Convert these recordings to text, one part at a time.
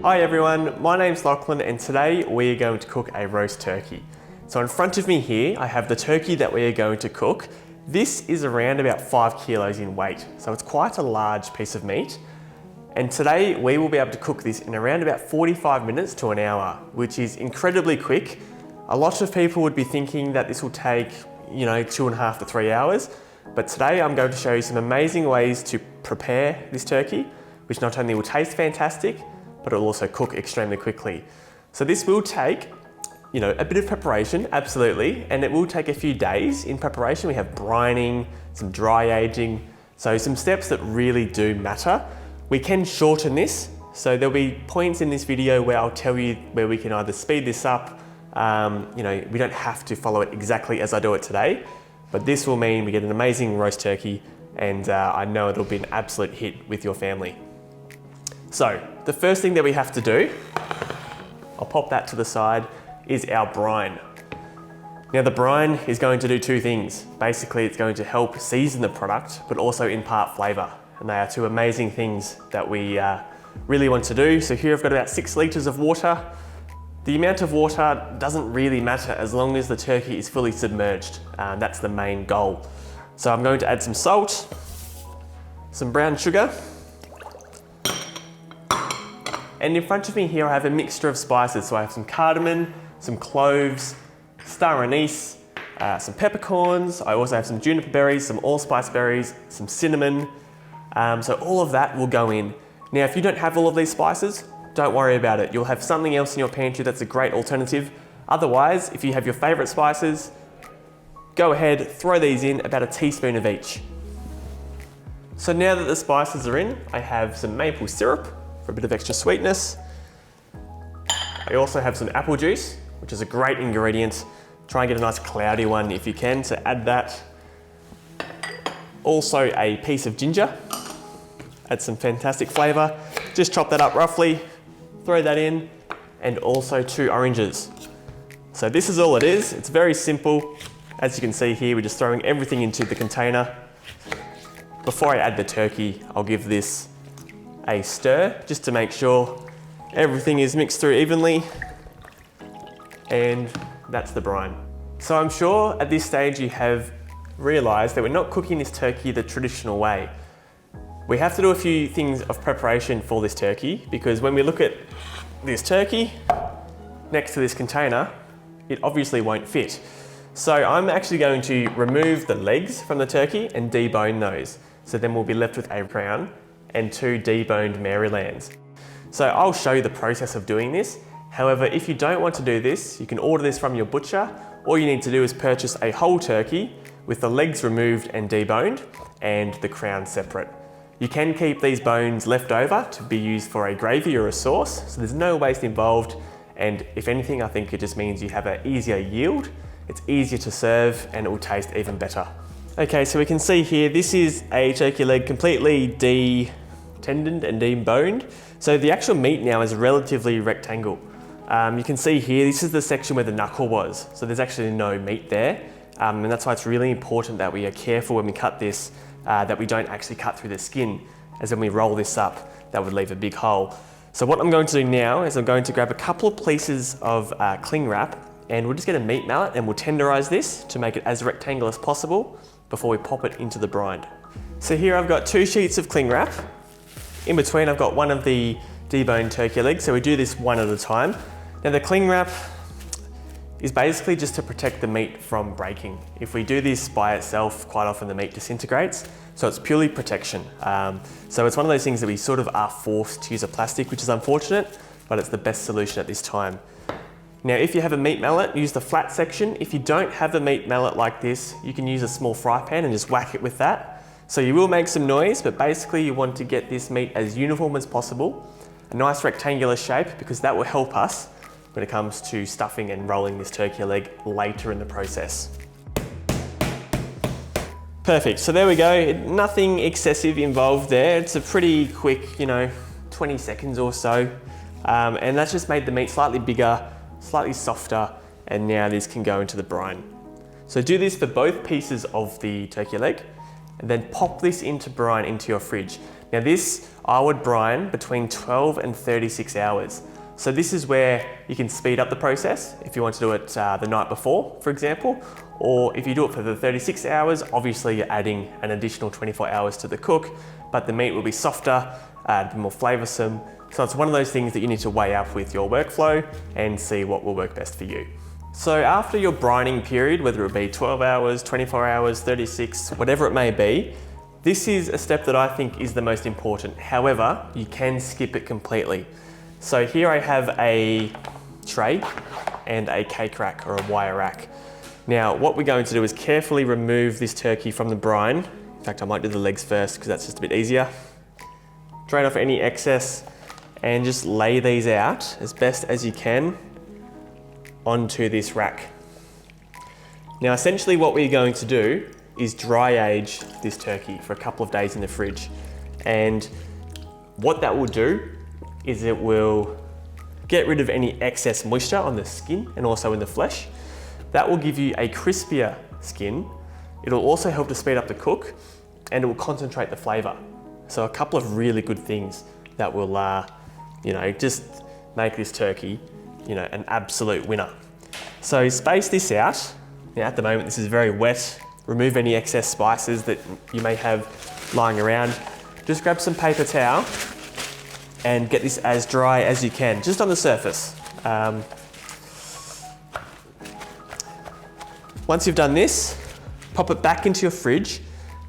Hi everyone, my name's Lachlan and today we are going to cook a roast turkey. So in front of me here, I have the turkey that we are going to cook. This is around about 5 kilos in weight, so it's quite a large piece of meat. And today we will be able to cook this in around about 45 minutes to an hour, which is incredibly quick. A lot of people would be thinking that this will take, 2.5 to 3 hours. But today I'm going to show you some amazing ways to prepare this turkey, which not only will taste fantastic, but it'll also cook extremely quickly. So this will take, a bit of preparation, absolutely, and it will take a few days in preparation. We have brining, some dry aging, so some steps that really do matter. We can shorten this, so there'll be points in this video where I'll tell you where we can either speed this up, we don't have to follow it exactly as I do it today, but this will mean we get an amazing roast turkey, and I know it'll be an absolute hit with your family. So the first thing that we have to do, I'll pop that to the side, is our brine. Now the brine is going to do two things. Basically it's going to help season the product, but also impart flavour. And they are two amazing things that we really want to do. So here I've got about 6 litres of water. The amount of water doesn't really matter as long as the turkey is fully submerged. That's the main goal. So I'm going to add some salt, some brown sugar, and in front of me here I have a mixture of spices. So I have some cardamom, some cloves, star anise, some peppercorns. I also have some juniper berries, some allspice berries, some cinnamon. So all of that will go in. Now if you don't have all of these spices, don't worry about it. You'll have something else in your pantry that's a great alternative. Otherwise, if you have your favourite spices, go ahead, throw these in, about a teaspoon of each. So now that the spices are in, I have some maple syrup for a bit of extra sweetness. I also have some apple juice, which is a great ingredient. Try and get a nice cloudy one if you can, so add that. Also a piece of ginger, add some fantastic flavour. Just chop that up roughly, throw that in, and also 2 oranges. So this is all it is. It's very simple. As you can see here, we're just throwing everything into the container. Before I add the turkey, I'll give this a stir just to make sure everything is mixed through evenly, and that's the brine. So I'm sure at this stage you have realised that we're not cooking this turkey the traditional way. We have to do a few things of preparation for this turkey, because when we look at this turkey next to this container, it obviously won't fit. So I'm actually going to remove the legs from the turkey and debone those. So then we'll be left with a crown and 2 deboned Marylands. So I'll show you the process of doing this. However, if you don't want to do this, you can order this from your butcher. All you need to do is purchase a whole turkey with the legs removed and deboned and the crown separate. You can keep these bones left over to be used for a gravy or a sauce, so there's no waste involved, and if anything, I think it just means you have an easier yield, it's easier to serve, and it will taste even better. Okay, so we can see here, this is a turkey leg completely de-tendoned and deboned. So the actual meat now is relatively rectangle. You can see here, this is the section where the knuckle was, so there's actually no meat there, and that's why it's really important that we are careful when we cut this, that we don't actually cut through the skin, as when we roll this up, that would leave a big hole. So what I'm going to do now is I'm going to grab a couple of pieces of cling wrap, and we'll just get a meat mallet and we'll tenderize this to make it as rectangle as possible before we pop it into the brine. So here I've got 2 sheets of cling wrap. In between I've got one of the deboned turkey legs, so we do this one at a time. Now the cling wrap is basically just to protect the meat from breaking. If we do this by itself, quite often the meat disintegrates, so it's purely protection. So it's one of those things that we sort of are forced to use a plastic, which is unfortunate, but it's the best solution at this time. Now if you have a meat mallet, use the flat section. If you don't have a meat mallet like this, you can use a small fry pan and just whack it with that. So you will make some noise, but basically you want to get this meat as uniform as possible, a nice rectangular shape, because that will help us when it comes to stuffing and rolling this turkey leg later in the process. Perfect, so there we go. Nothing excessive involved there. It's a pretty quick, 20 seconds or so. And that's just made the meat slightly bigger, slightly softer, and now this can go into the brine. So do this for both pieces of the turkey leg. and then pop this into brine into your fridge. Now this, I would brine between 12 and 36 hours. So this is where you can speed up the process if you want to do it the night before, for example, or if you do it for the 36 hours, obviously you're adding an additional 24 hours to the cook, but the meat will be softer, more flavoursome. So it's one of those things that you need to weigh up with your workflow and see what will work best for you. So after your brining period, whether it be 12 hours, 24 hours, 36, whatever it may be, this is a step that I think is the most important. However, you can skip it completely. So here I have a tray and a cake rack or a wire rack. Now, what we're going to do is carefully remove this turkey from the brine. In fact, I might do the legs first because that's just a bit easier. Drain off any excess and just lay these out as best as you can onto this rack. Now, essentially what we're going to do is dry age this turkey for a couple of days in the fridge. And what that will do is it will get rid of any excess moisture on the skin and also in the flesh. That will give you a crispier skin. It'll also help to speed up the cook and it will concentrate the flavour. So a couple of really good things that will, just make this turkey, an absolute winner. So space this out. Now at the moment this is very wet. Remove any excess spices that you may have lying around. Just grab some paper towel and get this as dry as you can, just on the surface. Once you've done this, pop it back into your fridge.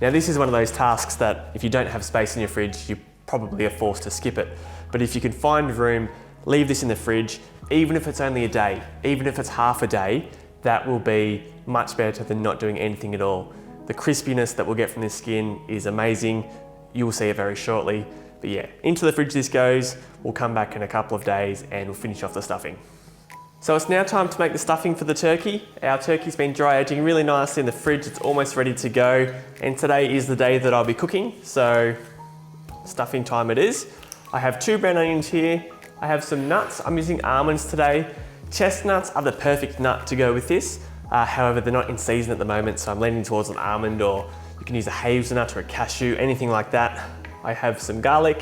Now this is one of those tasks that if you don't have space in your fridge, you probably are forced to skip it. But if you can find room, leave this in the fridge, even if it's only a day, even if it's half a day, that will be much better than not doing anything at all. The crispiness that we'll get from this skin is amazing. You will see it very shortly. But yeah, into the fridge this goes. We'll come back in a couple of days and we'll finish off the stuffing. So it's now time to make the stuffing for the turkey. Our turkey's been dry aging really nicely in the fridge. It's almost ready to go. And today is the day that I'll be cooking. So stuffing time it is. I have 2 brown onions here. I have some nuts. I'm using almonds today. Chestnuts are the perfect nut to go with this. However, they're not in season at the moment, so I'm leaning towards an almond, or you can use a hazelnut or a cashew, anything like that. I have some garlic,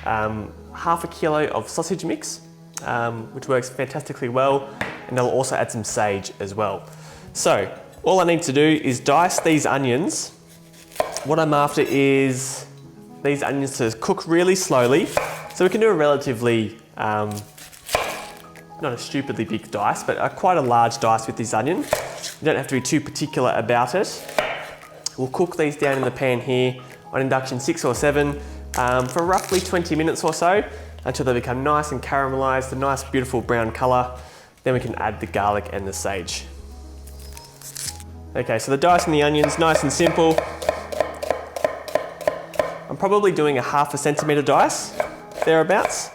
half a kilo of sausage mix, which works fantastically well, and I'll also add some sage as well. So all I need to do is dice these onions. What I'm after is these onions to cook really slowly, so we can do a relatively, not a stupidly big dice, but quite a large dice with this onion. You don't have to be too particular about it. We'll cook these down in the pan here on induction 6 or 7 for roughly 20 minutes or so until they become nice and caramelized, a nice beautiful brown color. Then we can add the garlic and the sage. Okay, so the dicing the onions, nice and simple. I'm probably doing a 1/2 centimetre dice, thereabouts.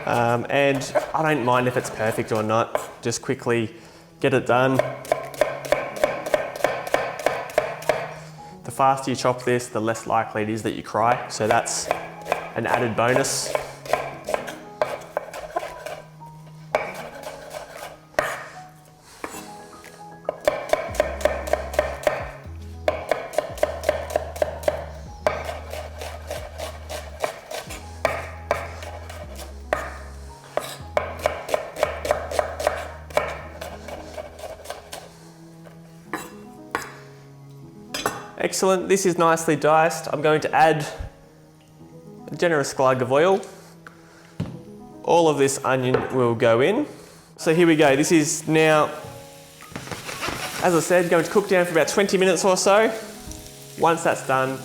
And I don't mind if it's perfect or not, just quickly get it done. The faster you chop this, the less likely it is that you cry, so that's an added bonus. Excellent, this is nicely diced. I'm going to add a generous glug of oil. All of this onion will go in. So here we go, this is now, as I said, going to cook down for about 20 minutes or so. Once that's done,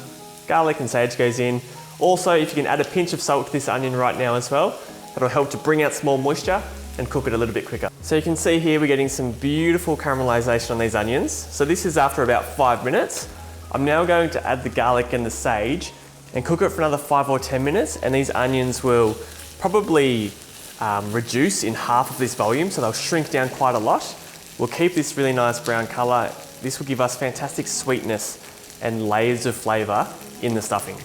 garlic and sage goes in. Also, if you can add a pinch of salt to this onion right now as well, that'll help to bring out some more moisture and cook it a little bit quicker. So you can see here we're getting some beautiful caramelization on these onions. So this is after about 5 minutes. I'm now going to add the garlic and the sage and cook it for another 5 or 10 minutes, and these onions will probably reduce in half of this volume, so they'll shrink down quite a lot. We'll keep this really nice brown color. This will give us fantastic sweetness and layers of flavor in the stuffing.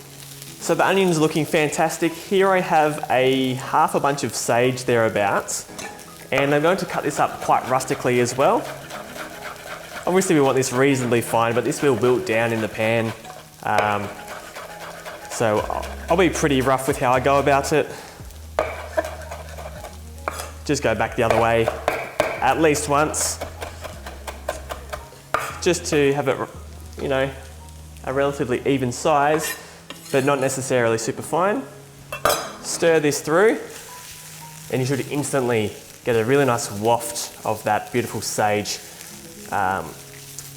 So the onions are looking fantastic. Here I have a half a bunch of sage thereabouts, and I'm going to cut this up quite rustically as well. Obviously we want this reasonably fine, but this will wilt down in the pan. So I'll be pretty rough with how I go about it. Just go back the other way at least once, just to have it, you know, a relatively even size, but not necessarily super fine. Stir this through, and you should instantly get a really nice waft of that beautiful sage.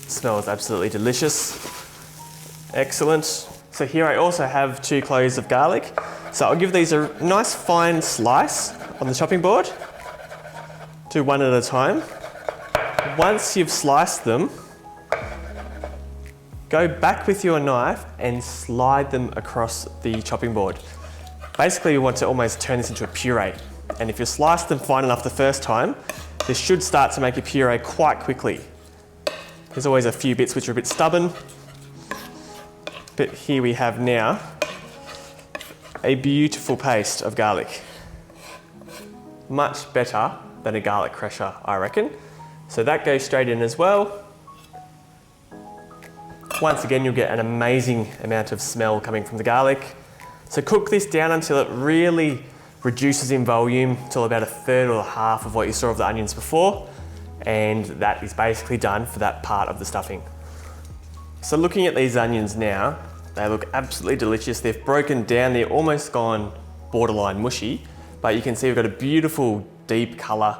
Smells absolutely delicious. Excellent. So here I also have 2 cloves of garlic. So I'll give these a nice fine slice on the chopping board. Do one at a time. Once you've sliced them, go back with your knife and slide them across the chopping board. Basically, you want to almost turn this into a puree. And if you slice them fine enough the first time, this should start to make a puree quite quickly. There's always a few bits which are a bit stubborn, but here we have now a beautiful paste of garlic. Much better than a garlic crusher, I reckon. So that goes straight in as well. Once again, you'll get an amazing amount of smell coming from the garlic. So cook this down until it really reduces in volume till about a third or a half of what you saw of the onions before. And that is basically done for that part of the stuffing. So looking at these onions now, they look absolutely delicious. They've broken down, they're almost gone borderline mushy, but you can see we've got a beautiful deep colour,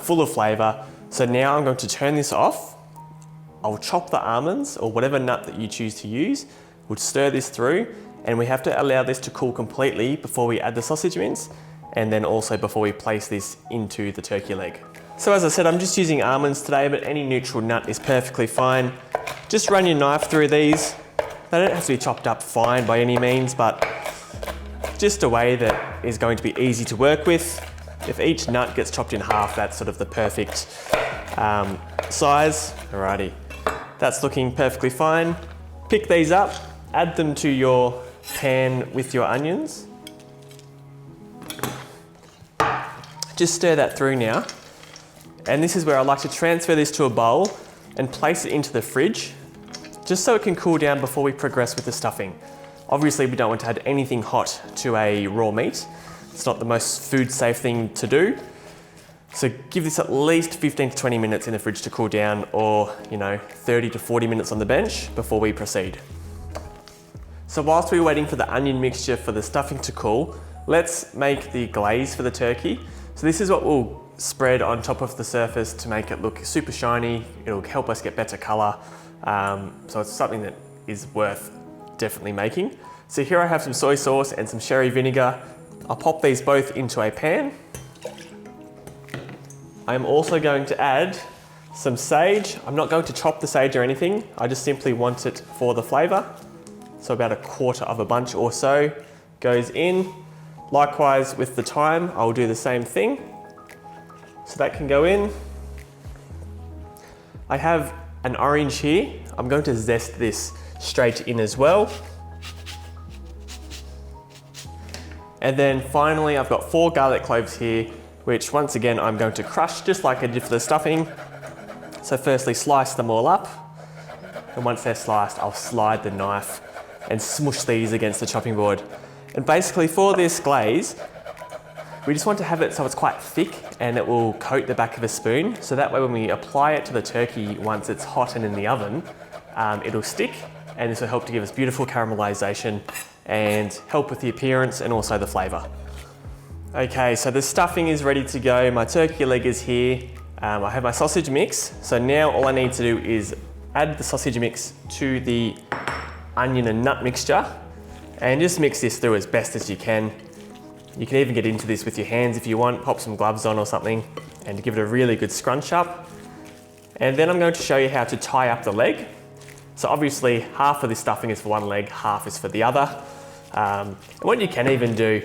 full of flavour. So now I'm going to turn this off. I'll chop the almonds or whatever nut that you choose to use. We'll stir this through, and we have to allow this to cool completely before we add the sausage mince, and then also before we place this into the turkey leg. So as I said, I'm just using almonds today, but any neutral nut is perfectly fine. Just run your knife through these. They don't have to be chopped up fine by any means, but just a way that is going to be easy to work with. If each nut gets chopped in half, that's sort of the perfect size. Alrighty, that's looking perfectly fine. Pick these up, add them to your pan with your onions. Just stir that through now. And this is where I like to transfer this to a bowl and place it into the fridge, just so it can cool down before we progress with the stuffing. Obviously, we don't want to add anything hot to a raw meat. It's not the most food safe thing to do. So give this at least 15 to 20 minutes in the fridge to cool down, or 30 to 40 minutes on the bench before we proceed. So whilst we're waiting for the onion mixture for the stuffing to cool, let's make the glaze for the turkey. So this is what we'll spread on top of the surface to make it look super shiny. It'll help us get better colour. So it's something that is worth definitely making. So here I have some soy sauce and some sherry vinegar. I'll pop these both into a pan. I'm also going to add some sage. I'm not going to chop the sage or anything. I just simply want it for the flavour. So about a quarter of a bunch or so goes in. Likewise with the thyme, I'll do the same thing. So that can go in. I have an orange here. I'm going to zest this straight in as well. And then finally, I've got 4 garlic cloves here, which once again, I'm going to crush just like I did for the stuffing. So firstly, slice them all up. And once they're sliced, I'll slide the knife and smush these against the chopping board. And basically for this glaze, we just want to have it so it's quite thick and it will coat the back of a spoon. So that way when we apply it to the turkey once it's hot and in the oven, it'll stick, and this will help to give us beautiful caramelization and help with the appearance and also the flavour. Okay, so the stuffing is ready to go. My turkey leg is here. I have my sausage mix. So now all I need to do is add the sausage mix to the onion and nut mixture and just mix this through as best as you can. You can even get into this with your hands if you want, pop some gloves on or something, and give it a really good scrunch up. And then I'm going to show you how to tie up the leg. So obviously half of this stuffing is for one leg, half is for the other. And what you can even do,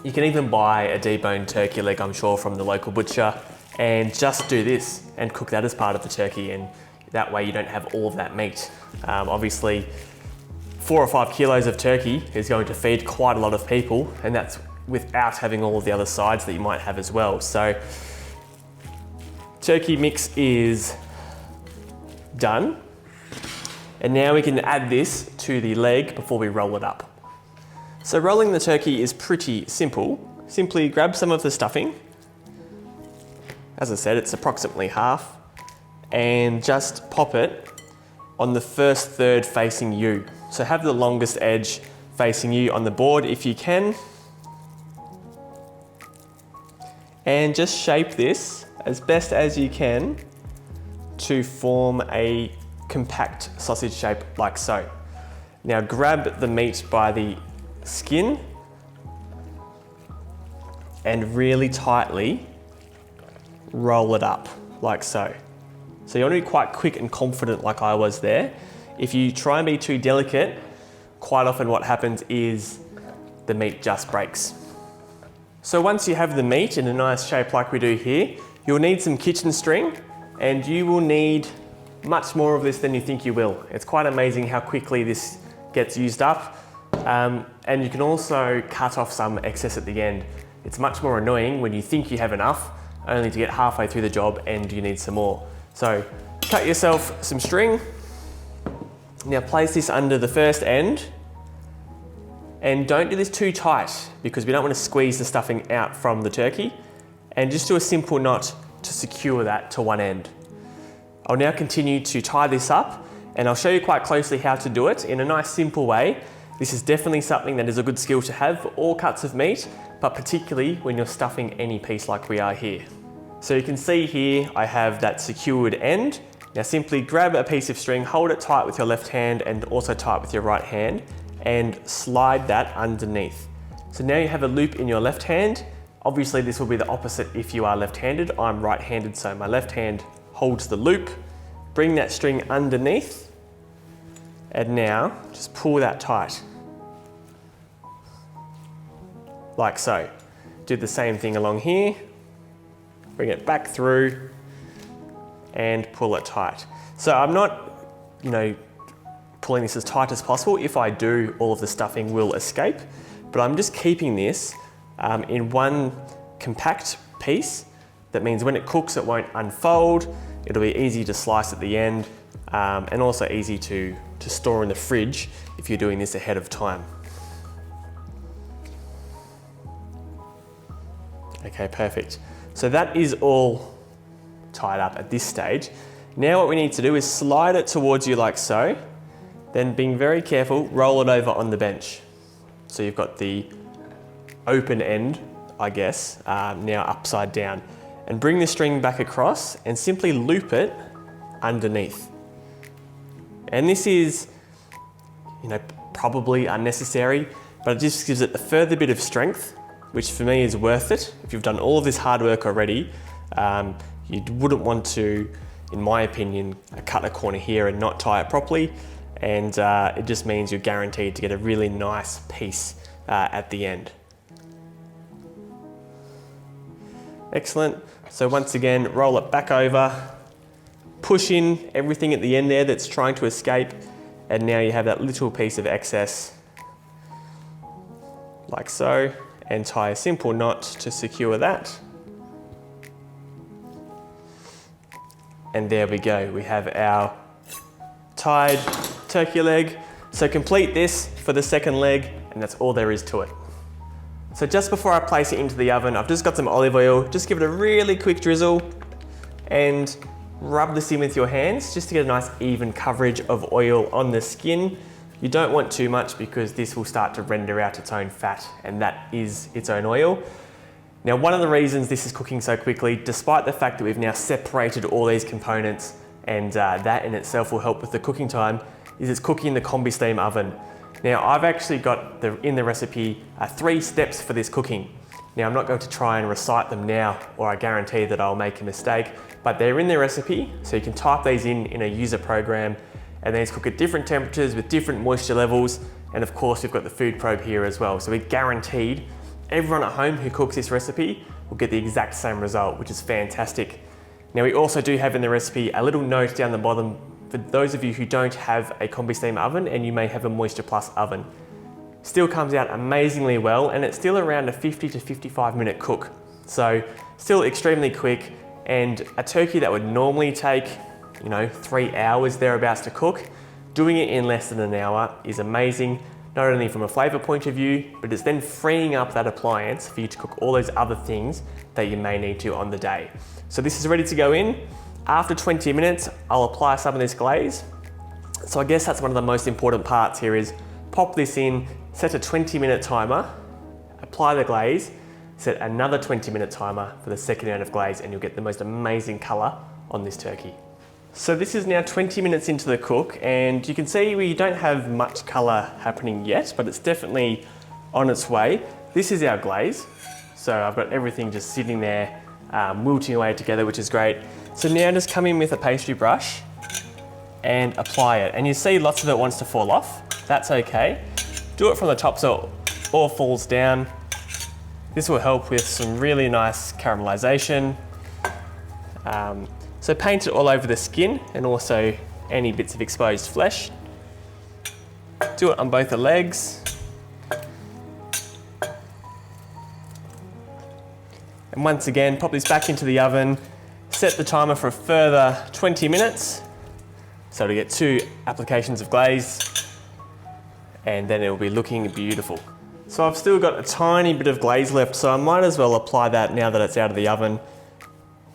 you can even buy a deboned turkey leg, I'm sure, from the local butcher, and just do this and cook that as part of the turkey, and that way you don't have all of that meat. Obviously, 4 or 5 kilos of turkey is going to feed quite a lot of people, and that's without having all of the other sides that you might have as well. So turkey mix is done. And now we can add this to the leg before we roll it up. So rolling the turkey is pretty simple. Simply grab some of the stuffing. As I said, it's approximately half, and just pop it on the first third facing you. So have the longest edge facing you on the board if you can. And just shape this as best as you can to form a compact sausage shape like so. Now grab the meat by the skin and really tightly roll it up like so. So you want to be quite quick and confident like I was there. If you try and be too delicate, quite often what happens is the meat just breaks. So once you have the meat in a nice shape like we do here, you'll need some kitchen string, and you will need much more of this than you think you will. It's quite amazing how quickly this gets used up. And you can also cut off some excess at the end. It's much more annoying when you think you have enough, only to get halfway through the job and you need some more. So cut yourself some string. Now place this under the first end, and don't do this too tight because we don't want to squeeze the stuffing out from the turkey, and just do a simple knot to secure that to one end. I'll now continue to tie this up, and I'll show you quite closely how to do it in a nice simple way. This is definitely something that is a good skill to have for all cuts of meat, but particularly when you're stuffing any piece like we are here. So you can see here I have that secured end. Now simply grab a piece of string, hold it tight with your left hand and also tight with your right hand, and slide that underneath. So now you have a loop in your left hand. Obviously this will be the opposite if you are left-handed. I'm right-handed, so my left hand holds the loop. Bring that string underneath, and now just pull that tight. Like so. Do the same thing along here. Bring it back through and pull it tight. So I'm not, pulling this as tight as possible. If I do, all of the stuffing will escape, but I'm just keeping this in one compact piece. That means when it cooks, it won't unfold. It'll be easy to slice at the end, and also easy to store in the fridge if you're doing this ahead of time. Okay, perfect. So that is all tied up at this stage. Now what we need to do is slide it towards you like so, then being very careful, roll it over on the bench. So you've got the open end, I guess, now upside down. And bring the string back across and simply loop it underneath. And this is, probably unnecessary, but it just gives it a further bit of strength, which for me is worth it. If you've done all of this hard work already, you wouldn't want to, in my opinion, cut a corner here and not tie it properly. And it just means you're guaranteed to get a really nice piece at the end. Excellent. So once again, roll it back over, push in everything at the end there that's trying to escape, and now you have that little piece of excess, like so, and tie a simple knot to secure that. And there we go, we have our tied turkey leg. So complete this for the second leg, and that's all there is to it. So just before I place it into the oven, I've just got some olive oil. Just give it a really quick drizzle and rub this in with your hands just to get a nice even coverage of oil on the skin. You don't want too much because this will start to render out its own fat, and that is its own oil. Now, one of the reasons this is cooking so quickly, despite the fact that we've now separated all these components, and that in itself will help with the cooking time, is it's cooking in the combi steam oven. Now, I've actually got in the recipe 3 steps for this cooking. Now, I'm not going to try and recite them now, or I guarantee that I'll make a mistake, but they're in the recipe, so you can type these in a user program, and these cook at different temperatures with different moisture levels, and of course we've got the food probe here as well, so we're guaranteed everyone at home who cooks this recipe will get the exact same result, which is fantastic. Now, we also do have in the recipe a little note down the bottom for those of you who don't have a combi steam oven and you may have a Moisture Plus oven. Still comes out amazingly well, and it's still around a 50 to 55 minute cook. So still extremely quick, and a turkey that would normally take you know, 3 hours thereabouts to cook. Doing it in less than an hour is amazing, not only from a flavor point of view, but it's then freeing up that appliance for you to cook all those other things that you may need to on the day. So this is ready to go in. After 20 minutes, I'll apply some of this glaze. So I guess that's one of the most important parts here is pop this in, set a 20-minute timer, apply the glaze, set another 20-minute timer for the second round of glaze, and you'll get the most amazing color on this turkey. So this is now 20 minutes into the cook, and you can see we don't have much color happening yet, but it's definitely on its way. This is our glaze. So I've got everything just sitting there, wilting away together, which is great. So now just come in with a pastry brush and apply it. And you see lots of it wants to fall off. That's okay. Do it from the top so it all falls down. This will help with some really nice caramelization. So paint it all over the skin and also any bits of exposed flesh. Do it on both the legs. And once again, pop this back into the oven. Set the timer for a further 20 minutes. So to get 2 applications of glaze, and then it will be looking beautiful. So I've still got a tiny bit of glaze left, so I might as well apply that now that it's out of the oven.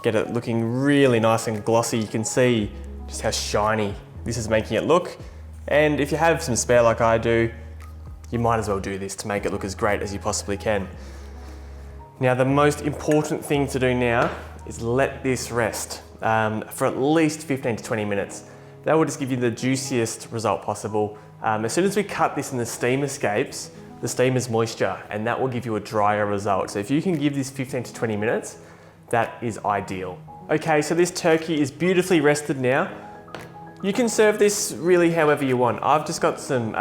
Get it looking really nice and glossy. You can see just how shiny this is making it look. And if you have some spare like I do, you might as well do this to make it look as great as you possibly can. Now the most important thing to do now is let this rest for at least 15 to 20 minutes. That will just give you the juiciest result possible. As soon as we cut this and the steam escapes, the steam is moisture, and that will give you a drier result. So if you can give this 15 to 20 minutes, that is ideal. Okay, so this turkey is beautifully rested now. You can serve this really however you want. I've just got some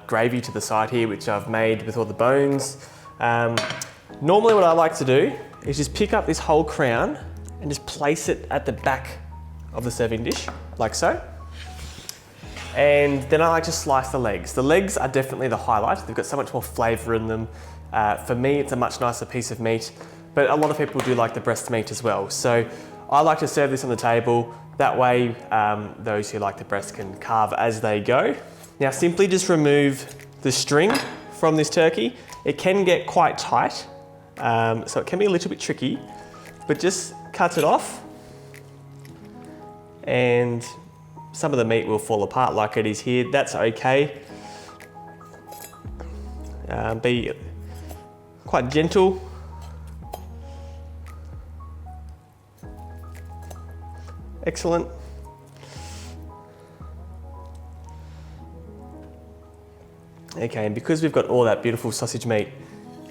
gravy to the side here, which I've made with all the bones. Normally what I like to do is just pick up this whole crown and just place it at the back of the serving dish, like so. And then I like to slice the legs. The legs are definitely the highlight. They've got so much more flavor in them. For me, it's a much nicer piece of meat, but a lot of people do like the breast meat as well. So I like to serve this on the table. That way, those who like the breast can carve as they go. Now simply just remove the string from this turkey. It can get quite tight, so it can be a little bit tricky, but just cut it off, and some of the meat will fall apart like it is here. That's okay. Be quite gentle. Excellent. Okay, and because we've got all that beautiful sausage meat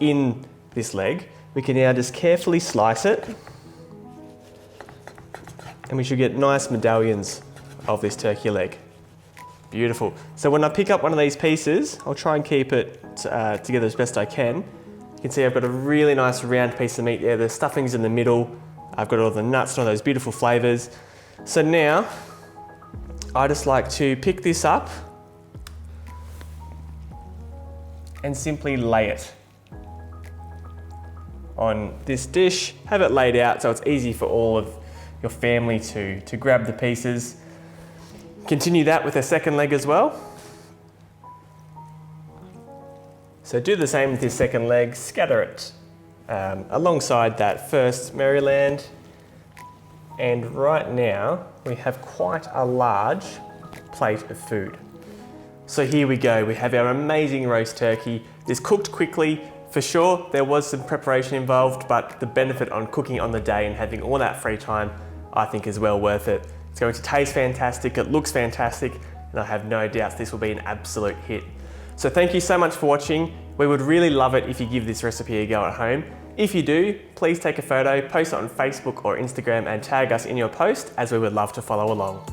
in this leg, we can now just carefully slice it, and we should get nice medallions of this turkey leg. Beautiful. So when I pick up one of these pieces, I'll try and keep it together as best I can. You can see I've got a really nice round piece of meat there. The stuffing's in the middle. I've got all the nuts and all those beautiful flavors. So now, I just like to pick this up and simply lay it on this dish. Have it laid out so it's easy for all of your family to grab the pieces. Continue that with a second leg as well. So do the same with your second leg, scatter it alongside that first Maryland. And right now, we have quite a large plate of food. So here we go, we have our amazing roast turkey. This cooked quickly. For sure, there was some preparation involved, but the benefit on cooking on the day and having all that free time, I think is well worth it. It's going to taste fantastic, it looks fantastic, and I have no doubts this will be an absolute hit. So thank you so much for watching. We would really love it if you give this recipe a go at home. If you do, please take a photo, post it on Facebook or Instagram and tag us in your post, as we would love to follow along.